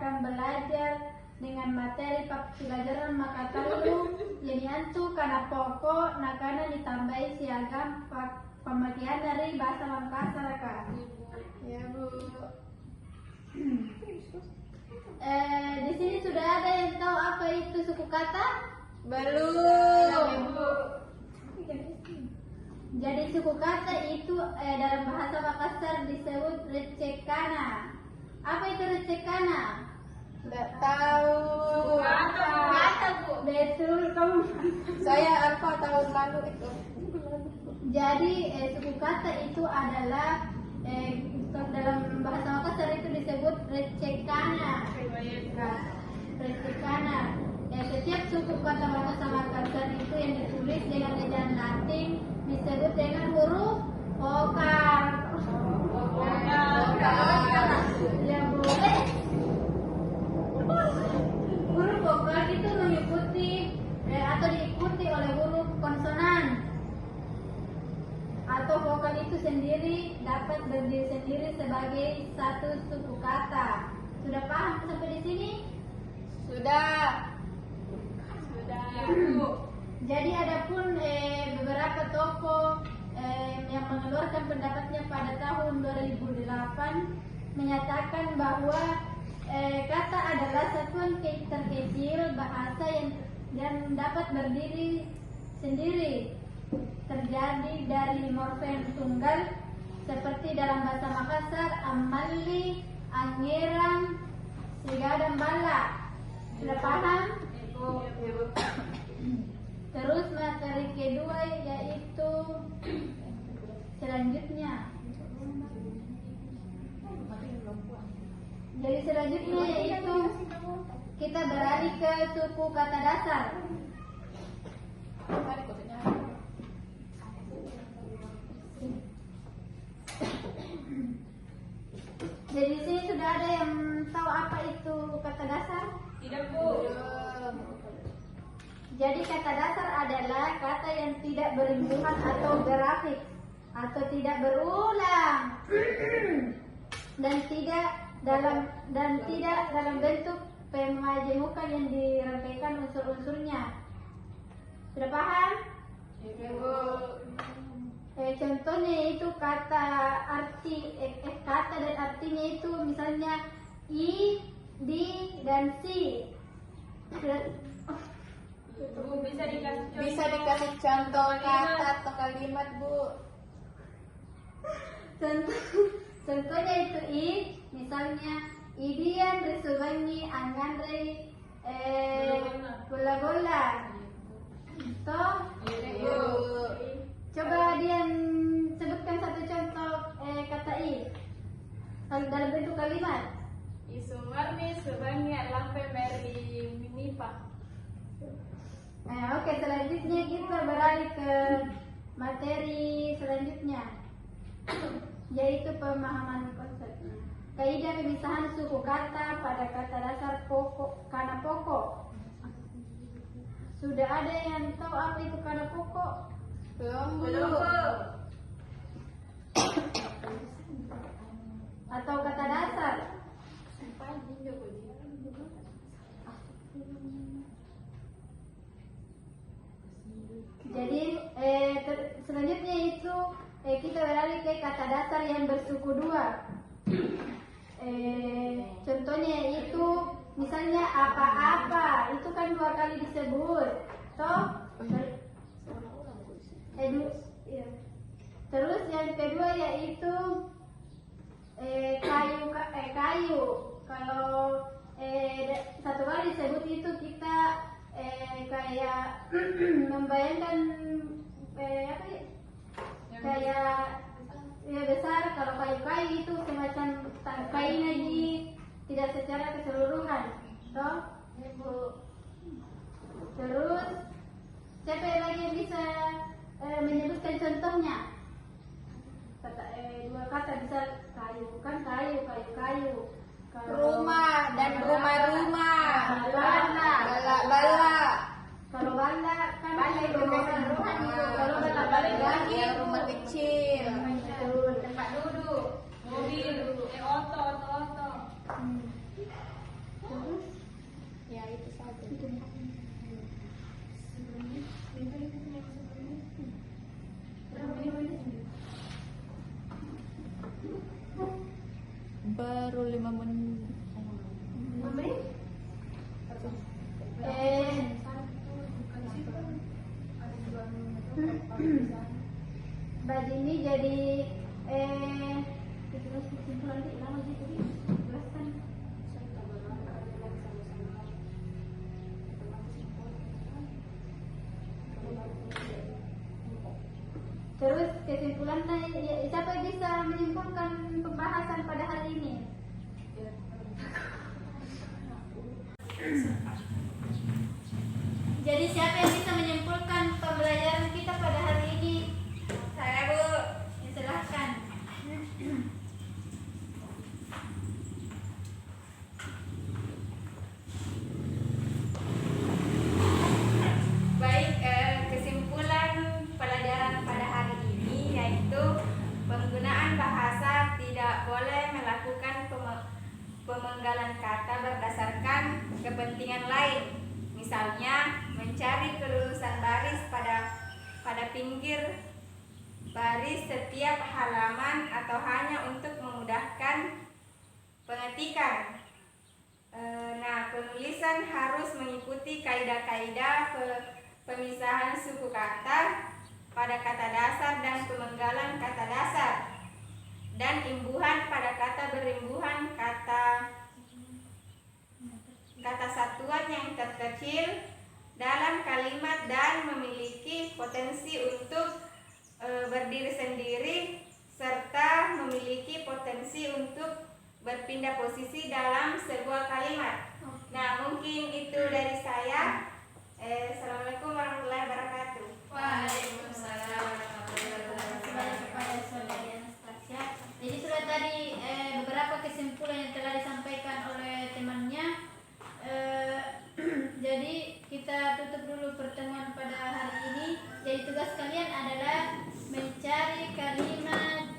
akan belajar dengan materi pelajaran maka tahu jadi antu karena pokok nakana ditambahi siagam pemakaian dari bahasa Makassar Kak. Ya Bu. Di sini sudah ada yang tahu apa itu suku kata? Belum. Jadi suku kata itu dalam bahasa Makassar disebut recekana. Apa itu recekana? Tidak tahu. Kata Bu. Betul kamu. Saya apa tahun lalu itu? Jadi suku kata itu adalah dalam bahasa Makassar itu disebut recekana. Recekana. Setiap suku kata bahasa Makassar itu yang ditulis dengan ejaan Latin disebut dengan huruf vokal. Ya boleh. Huruf vokal itu mengikuti atau diikuti oleh huruf konsonan. Atau vokal itu sendiri dapat berdiri sendiri sebagai satu suku kata. Sudah paham sampai di sini? Sudah. Jadi adapun beberapa tokoh yang mengeluarkan pendapatnya pada tahun 2008 menyatakan bahwa kata adalah satuan terkecil bahasa yang dapat berdiri sendiri, terjadi dari morfem tunggal seperti dalam bahasa Makassar amali, angerang, sigadang bala. Sudah paham? Terus materi kedua yaitu selanjutnya. Jadi selanjutnya yaitu kita beralih ke suku kata dasar. Jadi di sini sudah ada yang tahu apa itu kata dasar? Tidak Bu. Jadi kata dasar adalah kata yang tidak berimbuhan atau grafik atau tidak berulang dan tidak dalam bentuk pemajemukan yang dirangkaikan unsur-unsurnya. Sudah paham? Contohnya itu kata arti kata dan artinya itu misalnya i, di, dan si. Bu, bisa dikasih contoh kata atau kalimat Bu. Contohnya itu i, misalnya idian risubangi angandre bola-bola. Toh? Coba Dian sebutkan satu contoh kata i dalam bentuk kalimat. Isumarni subangi lampe meri minipa. Oke, selanjutnya kita beralih ke materi selanjutnya, yaitu pemahaman konsepnya. Kaidah pemisahan suku kata pada kata dasar pokok kana pokok. Sudah ada yang tahu apa itu kana pokok? Belum. Atau kata dasar? Jadi selanjutnya itu kita beralih ke kata dasar yang bersuku dua. Contohnya itu misalnya apa-apa itu kan dua kali disebut, toh? Terus yang kedua yaitu kayu. Kalau satu kali disebut itu kita kayak membayangkan apa ya? Kayak besar. Kalau kayu itu semacam kainnya tidak secara keseluruhan, toh? Terus siapa lagi yang bisa menyebutkan contohnya? Dua kata bisa kayu, kan kayu. Rumah dan rumah-rumah. Bala. Kalau bala kan rumah. Kalau bala lagi rumah kecil. Tempat duduk, mobil, oto. Bagi ini jadi terus kesimpulan di lama gitu jelaskan. Terus kesimpulannya siapa yang bisa menyimpulkan pembahasan pada hari ini? Jadi siapa yang bisa menyimpulkan pembelajaran kita pada hari ini? Saya, Bu. Ya, silahkan. Baik, kesimpulan pelajaran pada hari ini yaitu penggunaan bahasa tidak boleh melakukan pemenggalan kata berdasarkan kepentingan lain. Misalnya, mencari kelulusan baris pada pinggir baris setiap halaman atau hanya untuk memudahkan pengetikan. Nah, penulisan harus mengikuti kaidah-kaidah pemisahan suku kata pada kata dasar dan pemenggalan kata dasar, dan imbuhan pada kata berimbuhan kata satuan yang terkecil dalam kalimat dan memiliki potensi untuk berdiri sendiri serta memiliki potensi untuk berpindah posisi dalam sebuah kalimat. Nah, mungkin itu dari saya. Assalamualaikum warahmatullahi wabarakatuh. Waalaikumsalam warahmatullahi wabarakatuh. Kepada saudari Anastasia. Jadi sudah tadi beberapa kesimpulan yang telah disampaikan oleh temannya. Jadi kita tutup dulu pertemuan pada hari ini. Jadi tugas kalian adalah mencari kalimat